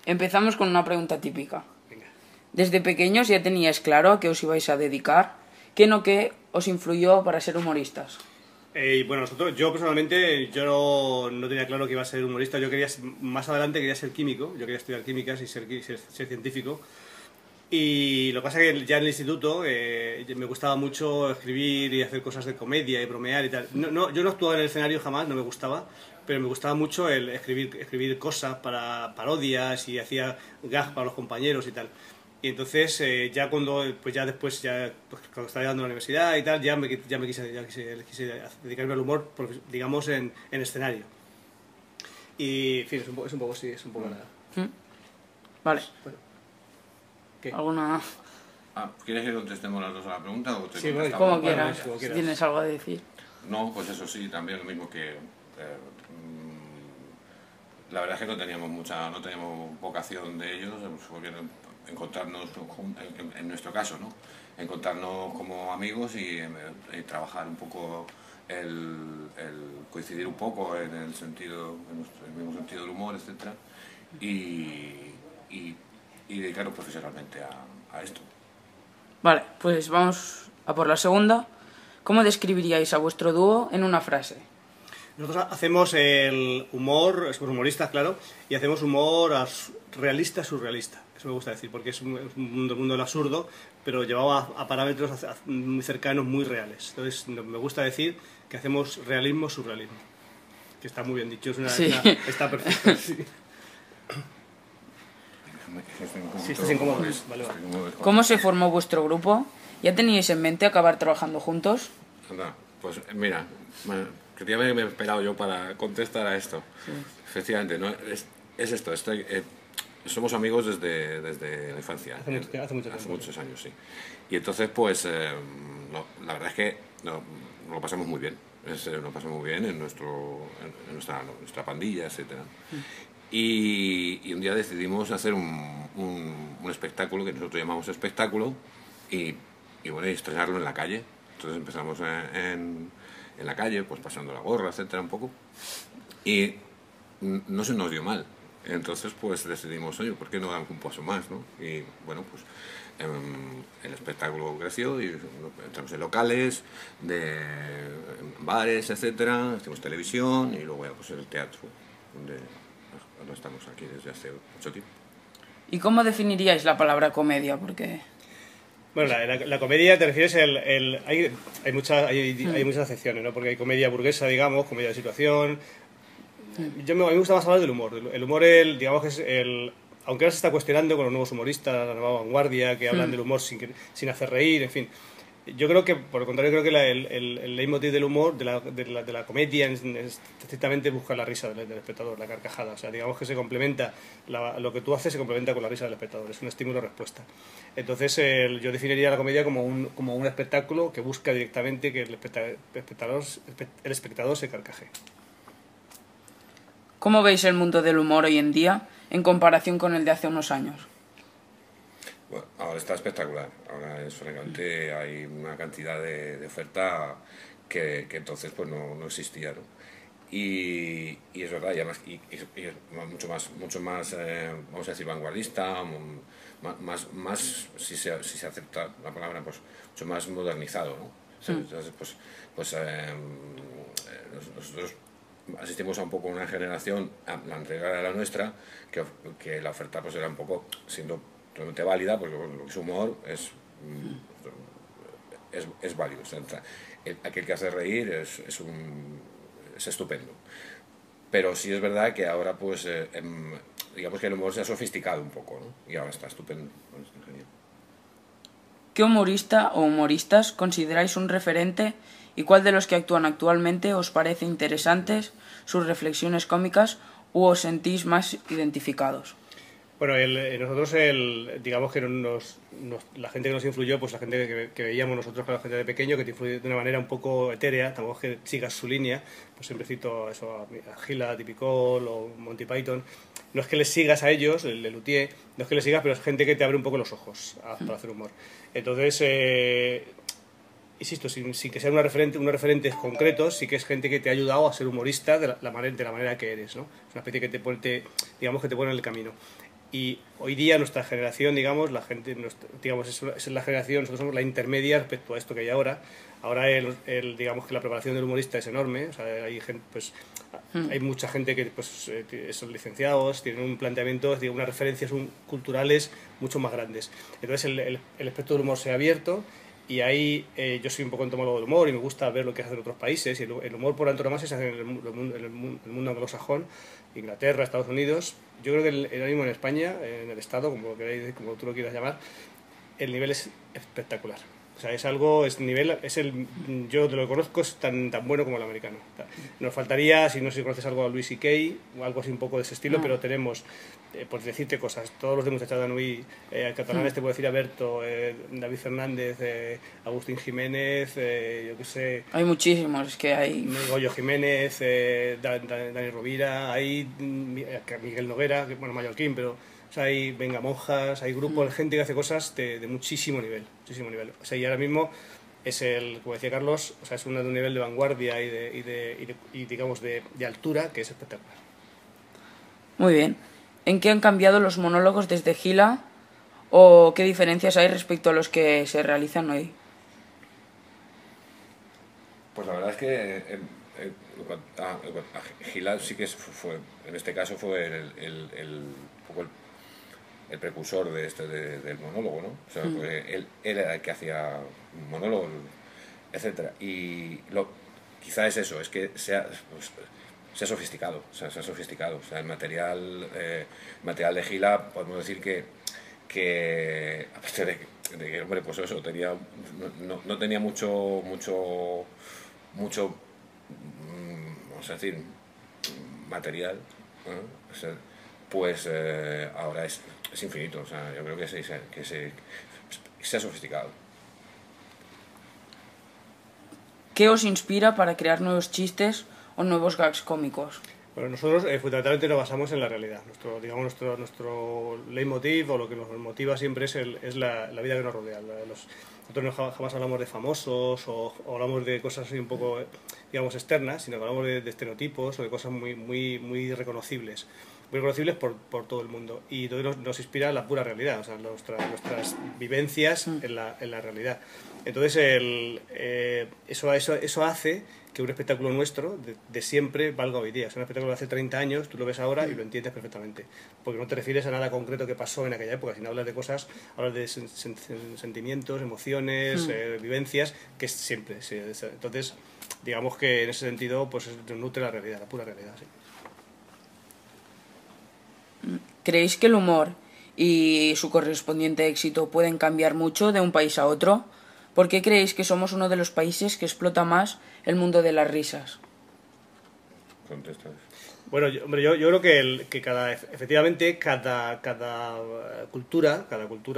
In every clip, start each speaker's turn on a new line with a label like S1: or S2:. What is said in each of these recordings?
S1: Empezamos con una pregunta típica.
S2: Venga.
S1: ¿Desde pequeños ya teníais claro a qué os ibais a dedicar? ¿Qué no qué os influyó para ser humoristas?
S2: Bueno, yo personalmente no tenía claro que iba a ser humorista. Yo quería, más adelante quería ser químico, yo quería estudiar químicas y ser científico. Y lo que pasa es que ya en el instituto me gustaba mucho escribir y hacer cosas de comedia y bromear y tal. Yo no actuaba en el escenario jamás, no me gustaba, pero me gustaba mucho el escribir cosas para parodias y hacía gags para los compañeros y tal. Y entonces después cuando estaba llegando a la universidad y tal, ya quise dedicarme al humor, digamos, en escenario. Y en fin, es un poco nada.
S1: Vale.
S2: Bueno, ¿qué?
S1: ¿Alguna...?
S3: ¿Quieres que contestemos las dos a la pregunta o te
S2: Sí,
S3: contestamos?
S1: Como quieras,
S2: como
S1: si
S2: quieras.
S1: tienes algo a decir.
S3: No, pues eso sí, también lo mismo que... la verdad es que no teníamos vocación de ellos, fue bien encontrarnos, en nuestro caso, ¿no? Encontrarnos como amigos y trabajar un poco, el coincidir un poco en el mismo sentido del humor, etc. Y dedicarnos profesionalmente a esto.
S1: Vale, pues vamos a por la segunda. ¿Cómo describiríais a vuestro dúo en una frase?
S2: Nosotros hacemos el humor, somos humoristas, claro, y hacemos humor realista, surrealista. Eso me gusta decir, porque es un mundo del absurdo, pero llevado a parámetros muy cercanos, muy reales. Entonces, me gusta decir que hacemos realismo, surrealismo. Que está muy bien dicho,
S1: Sí.
S2: Está perfecto. Sí. Sí, estás incómodo. Vale.
S1: ¿Cómo se formó vuestro grupo? ¿Ya teníais en mente acabar trabajando juntos?
S3: Anda, pues mira, quería haberme esperado yo para contestar a esto. Sí. Efectivamente, ¿no? Es esto, somos amigos desde la infancia. Hace muchos años, sí. Y entonces, pues, la verdad es que lo pasamos muy bien. Lo pasamos muy bien en nuestra pandilla, etc. Y un día decidimos hacer un espectáculo que nosotros llamamos espectáculo y estrenarlo en la calle. Entonces empezamos en la calle, pues pasando la gorra, etcétera, un poco. Y no se nos dio mal. Entonces, pues decidimos, oye, ¿por qué no damos un paso más, no? Y bueno, pues el espectáculo creció y entramos en locales, en bares, etcétera, hicimos televisión y luego pues en el teatro, donde estamos aquí desde hace mucho tiempo.
S1: ¿Y cómo definiríais la palabra comedia? Porque...
S2: Bueno, la comedia, te refieres hay muchas acepciones, ¿no? Porque hay comedia burguesa, digamos, comedia de situación. A mí me gusta más hablar del humor. El humor, digamos que es aunque ahora se está cuestionando con los nuevos humoristas, la nueva vanguardia, que hablan del humor sin hacer reír, en fin. Yo creo que, por el contrario, creo que el leitmotiv del humor, de la comedia, es estrictamente buscar la risa del espectador, la carcajada. O sea, digamos que se complementa, lo que tú haces se complementa con la risa del espectador, es un estímulo-respuesta. Entonces, yo definiría la comedia como un espectáculo que busca directamente que el espectador se carcaje.
S1: ¿Cómo veis el mundo del humor hoy en día en comparación con el de hace unos años?
S3: Bueno, ahora está espectacular. Ahora francamente hay una cantidad de oferta que entonces pues no existía, ¿no? Y es verdad, y además y es mucho más vamos a decir vanguardista, más si se acepta la palabra, pues mucho más modernizado, ¿no? Entonces pues nosotros asistimos a un poco una generación, la anterior a la nuestra, que la oferta pues era un poco, siendo totalmente válida, porque lo que es humor es válido. O sea, aquel que hace reír es estupendo. Pero sí es verdad que ahora pues digamos que el humor se ha sofisticado un poco, ¿no? Y ahora está estupendo, está genial.
S1: ¿Qué humorista o humoristas consideráis un referente y cuál de los que actúan actualmente os parece interesantes, sus reflexiones cómicas u os sentís más identificados?
S2: Bueno, nosotros, digamos que la gente que nos influyó, pues la gente que veíamos nosotros con la gente de pequeño, que te influye de una manera un poco etérea, tampoco es que sigas su línea, pues siempre cito eso, a Gila, a Tipicol o Monty Python. No es que les sigas a ellos, el Lelutier, no es que les sigas, pero es gente que te abre un poco los ojos para hacer humor. Entonces, insisto, sin que sean unos referentes concretos, sí que es gente que te ha ayudado a ser humorista de la manera que eres, ¿no? Es una especie que digamos que te pone en el camino. Y hoy día nuestra generación, digamos, la gente, digamos, es la generación, nosotros somos la intermedia respecto a esto que hay ahora. Ahora digamos que la preparación del humorista es enorme, o sea, hay gente, pues, hay mucha gente que pues, son licenciados, tienen un planteamiento, unas referencias culturales mucho más grandes. Entonces el espectro del humor se ha abierto y ahí yo soy un poco entomólogo del humor y me gusta ver lo que hacen en otros países. Y el humor por antonomasia se hace en el mundo anglosajón, Inglaterra, Estados Unidos. Yo creo que ahora mismo en España, en el Estado, como tú lo quieras llamar, el nivel es espectacular. O sea, es algo, yo te lo conozco, es tan bueno como el americano. Nos faltaría, si no sé si conoces algo a Louis C.K. o algo así un poco de ese estilo, pero tenemos, por decirte cosas, todos los de Muchachada de Nui, catalanes te puedo decir Alberto, David Fernández, Agustín Jiménez, yo qué sé...
S1: Hay muchísimos, es que hay...
S2: Goyo Jiménez, Dani Rovira, hay Miguel Noguera, que bueno, mallorquín, pero... O sea, hay vengamonjas, hay grupos de gente que hace cosas de muchísimo nivel, muchísimo nivel. O sea, y ahora mismo es como decía Carlos, o sea, es un nivel de vanguardia y digamos de altura que es espectacular.
S1: Muy bien. ¿En qué han cambiado los monólogos desde Gila o qué diferencias hay respecto a los que se realizan hoy?
S3: Pues la verdad es que Gila sí que fue, en este caso fue el precursor del monólogo, ¿no? O sea, porque él era el que hacía un monólogo, etcétera. Y quizá es eso, es que se ha sofisticado, se ha sofisticado. O sea, el material de Gila, podemos decir que a pesar de que hombre, pues eso, no tenía mucho vamos a decir, material, ¿no? O sea, pues ahora es infinito. O sea, yo creo que se ha sofisticado.
S1: ¿Qué os inspira para crear nuevos chistes o nuevos gags cómicos?
S2: Bueno, nosotros fundamentalmente nos basamos en la realidad. Nuestro leitmotiv o lo que nos motiva siempre es la vida que nos rodea. Nosotros jamás hablamos de famosos o hablamos de cosas así un poco, digamos, externas, sino que hablamos de estereotipos o de cosas muy reconocibles. Muy reconocibles por todo el mundo. Y entonces nos inspira la pura realidad, o sea, nuestras vivencias en la realidad. Entonces eso hace que un espectáculo nuestro de siempre valga hoy día. O sea, un espectáculo de hace 30 años, tú lo ves ahora y lo entiendes perfectamente. Porque no te refieres a nada concreto que pasó en aquella época, sino hablas de cosas, hablas de sentimientos, emociones, vivencias, que es siempre. Sí. Entonces, digamos que en ese sentido pues nos nutre la realidad, la pura realidad. Sí.
S1: ¿Creéis que el humor y su correspondiente éxito pueden cambiar mucho de un país a otro? ¿Por qué creéis que somos uno de los países que explota más el mundo de las risas?
S3: Contesta.
S2: Bueno, yo creo que efectivamente cada cultura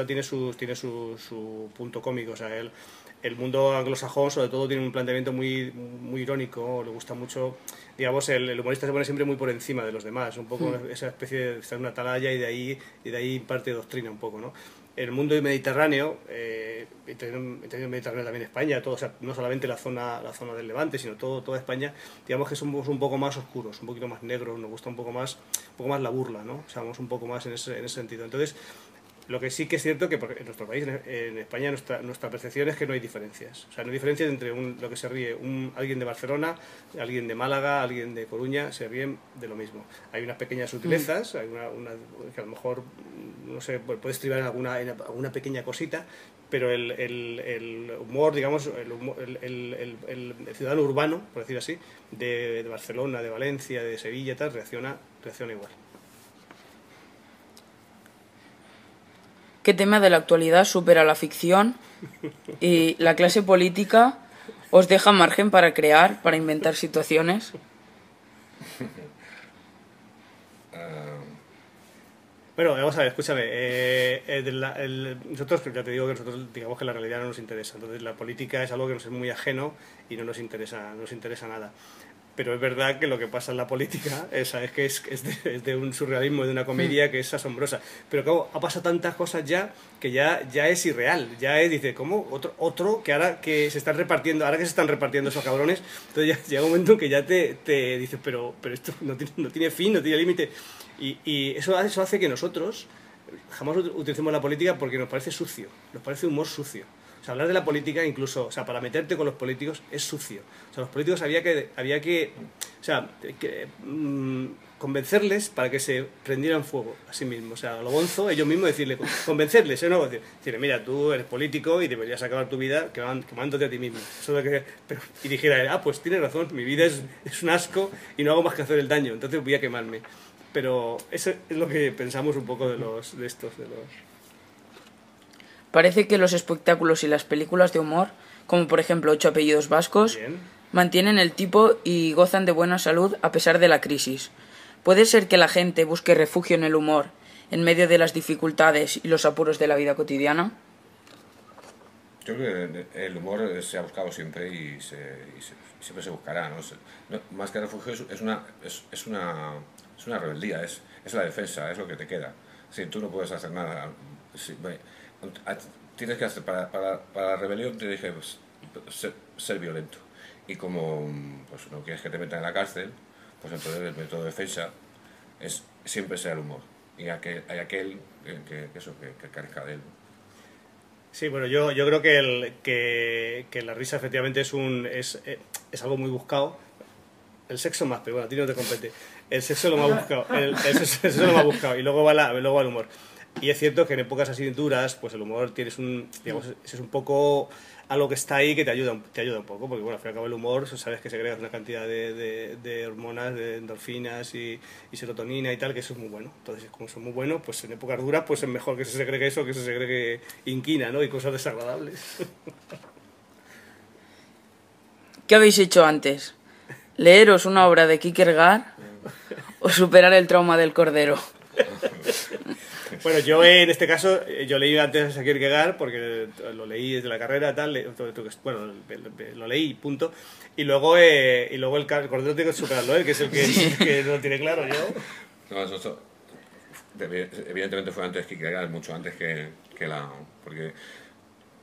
S2: tiene su punto cómico. O sea, el mundo anglosajón sobre todo tiene un planteamiento muy irónico, le gusta mucho, digamos, el humorista se pone siempre muy por encima de los demás, un poco esa especie de estar en una atalaya y de ahí parte doctrina un poco, ¿no? El mundo mediterráneo, entendiendo el Mediterráneo también España, todo, o sea, no solamente la zona del Levante, sino toda España, digamos que somos un poco más oscuros, un poquito más negros, nos gusta un poco más la burla, ¿no? O sea, vamos un poco más en ese sentido. Entonces, lo que sí que es cierto que en nuestro país, en España, nuestra percepción es que no hay diferencias. O sea, no hay diferencias entre lo que se ríe alguien de Barcelona, alguien de Málaga, alguien de Coruña, se ríen de lo mismo. Hay unas pequeñas sutilezas, hay una que a lo mejor, no sé, puedes tribar en alguna pequeña cosita, pero el humor, digamos, el ciudadano urbano, por decir así, de Barcelona, de Valencia, de Sevilla y tal, reacciona igual.
S1: ¿Qué tema de la actualidad supera la ficción y la clase política os deja margen para crear, para inventar situaciones?
S2: Bueno, vamos a ver, escúchame. Nosotros, ya te digo que nosotros digamos que la realidad no nos interesa. Entonces la política es algo que nos es muy ajeno y no nos interesa nada. Pero es verdad que lo que pasa en la política es de un surrealismo, de una comedia que es asombrosa. Pero claro, ha pasado tantas cosas ya que ya es irreal. Dice, ¿cómo? Otro que ahora que se están repartiendo, esos cabrones, entonces ya llega un momento que ya te dices, pero esto no tiene fin, no tiene límite. Y eso hace que nosotros jamás utilicemos la política porque nos parece sucio, nos parece humor sucio. O sea, hablar de la política, incluso, o sea, para meterte con los políticos es sucio. O sea, los políticos había que convencerles para que se prendieran fuego a sí mismos. O sea, a lo bonzo, ellos mismos decirle, convencerles, ¿no? Decirle, mira, tú eres político y deberías acabar tu vida quemándote a ti mismo. Eso de que, y dijera, pues tienes razón, mi vida es un asco y no hago más que hacer el daño, entonces voy a quemarme. Pero eso es lo que pensamos un poco de estos.
S1: Parece que los espectáculos y las películas de humor, como por ejemplo 8 apellidos vascos,
S2: Bien.
S1: mantienen el tipo y gozan de buena salud a pesar de la crisis. ¿Puede ser que la gente busque refugio en el humor en medio de las dificultades y los apuros de la vida cotidiana?
S3: Yo creo que el humor se ha buscado siempre y siempre se buscará, ¿no? Más que refugio es una rebeldía, es la defensa, es lo que te queda. Si tú no puedes hacer nada, tienes que hacer para la rebelión tienes que ser violento. Y como pues, no quieres que te metan en la cárcel, pues entonces el método de defensa es siempre sea el humor. Y hay aquel que carezca de él.
S2: Sí, bueno, yo creo que la risa efectivamente es algo muy buscado. El sexo más, pero bueno, a ti no te compete. El sexo lo más buscado. El sexo lo más buscado. Y luego va el humor. Y es cierto que en épocas así duras, pues el humor es un poco algo que está ahí que te ayuda un poco, porque bueno, al fin y al cabo el humor, sabes que segrega una cantidad de hormonas, de endorfinas y serotonina y tal, que eso es muy bueno. Entonces, como son muy buenos, pues en épocas duras pues es mejor que se segregue eso que se segregue inquina, ¿no? Y cosas desagradables.
S1: ¿Qué habéis hecho antes? ¿Leeros una obra de Kierkegaard o superar el trauma del cordero?
S2: Bueno, yo en este caso, yo leí antes a Kierkegaard porque lo leí desde la carrera, tal, bueno, lo leí, punto. Y luego el cordero tengo que superarlo, que es el que no lo tiene claro yo.
S3: No, eso evidentemente fue antes Kierkegaard, mucho antes que la... Porque,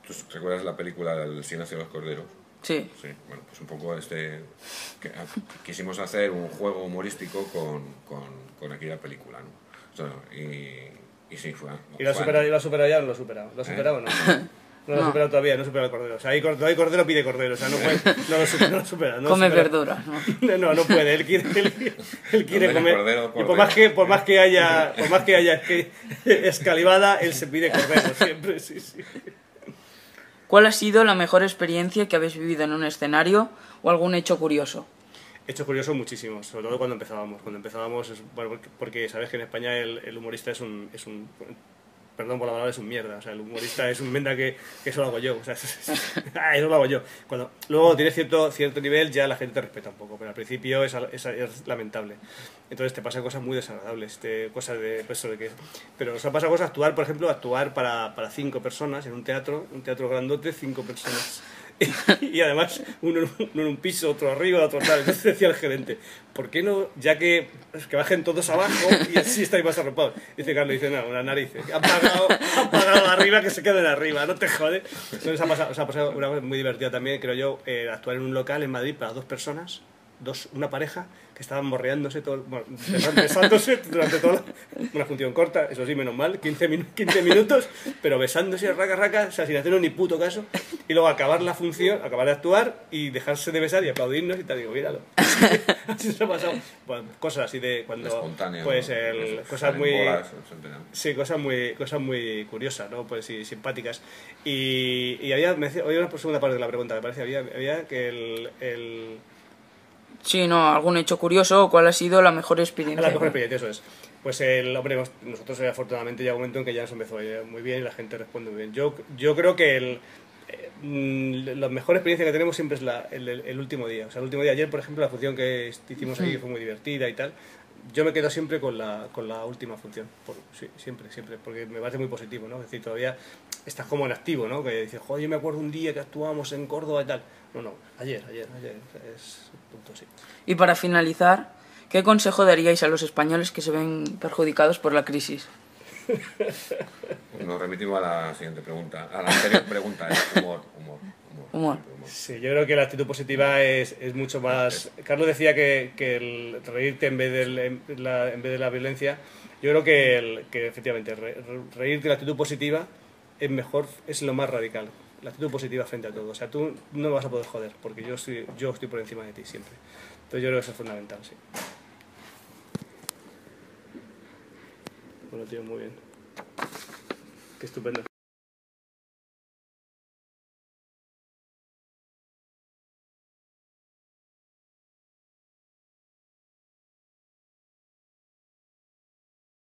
S3: ¿tú recuerdas la película El silencio de los corderos?
S1: Sí.
S3: Sí, bueno, pues un poco quisimos hacer un juego humorístico con aquella película, ¿no? O sea, y sí, fue...
S2: ¿Y lo ha superado ya o no lo ha superado? ¿Lo ha superado o no? No lo ha superado todavía, no ha superado el cordero. O sea, ahí cordero pide cordero, o sea, no lo supera.
S1: Come verduras, ¿no?
S2: No puede, él quiere comer.
S3: Cordero.
S2: Y por más que haya escalivada, él se pide cordero siempre, sí.
S1: ¿Cuál ha sido la mejor experiencia que habéis vivido en un escenario o algún hecho curioso?
S2: Hechos curiosos muchísimos, sobre todo cuando empezábamos. Bueno, porque sabes que en España el humorista es un perdón por la palabra, es un mierda. O sea, el humorista es un menda que eso lo hago yo. O sea, eso lo hago yo. Luego tienes cierto nivel, ya la gente te respeta un poco, pero al principio es lamentable. Entonces te pasan cosas muy desagradables, cosas de que... Pero nos ha pasado cosas, por ejemplo, actuar para 5 personas en un teatro grandote, 5 personas. Y además uno en un piso, otro arriba, otro tal. Entonces decía el gerente, ¿por qué no, ya que bajen todos abajo y así estáis más arropados? Dice Carlos, no, una nariz, han pagado arriba, que se queden arriba, no te jodes. Entonces ha pasado una cosa muy divertida también, creo yo, actuar en un local en Madrid para 2 personas, una pareja que estaban morreándose, besándose durante toda una función corta, eso sí, menos mal, 15 minutos, pero besándose raca, o sea, sin hacernos ni puto caso, y luego acabar la función, acabar de actuar y dejarse de besar y aplaudirnos y te digo, míralo. Así se ha pasado. Bueno, cosas así de cuando... Pues cosas muy... Sí, cosas muy curiosas, ¿no? Pues sí, simpáticas. Y había una segunda parte de la pregunta, me parece, había que el
S1: Sí, no, algún hecho curioso o cuál ha sido la mejor experiencia.
S2: La mejor experiencia, eso es. Pues nosotros afortunadamente llega un momento en que ya nos empezó a ir muy bien y la gente responde muy bien. Yo creo que la mejor experiencia que tenemos siempre es el último día. O sea, el último día, ayer, por ejemplo, la función que hicimos ahí fue muy divertida y tal. Yo me quedo siempre con la última función. Sí, siempre, porque me parece muy positivo, ¿no? Es decir, todavía estás como en activo, ¿no? Que dices, joder, yo me acuerdo un día que actuábamos en Córdoba y tal. No, ayer, es punto, sí.
S1: Y para finalizar, ¿qué consejo daríais a los españoles que se ven perjudicados por la crisis?
S3: Nos remitimos a la siguiente pregunta, a la anterior pregunta, humor.
S2: Sí, yo creo que la actitud positiva es mucho más... Carlos decía que el reírte en vez de la violencia, Yo creo que efectivamente reír de la actitud positiva es mejor, es lo más radical. La actitud positiva frente a todo. O sea, tú no me vas a poder joder, porque yo estoy por encima de ti siempre. Entonces yo creo que eso es fundamental, sí. Bueno, tío, muy bien. Qué estupendo.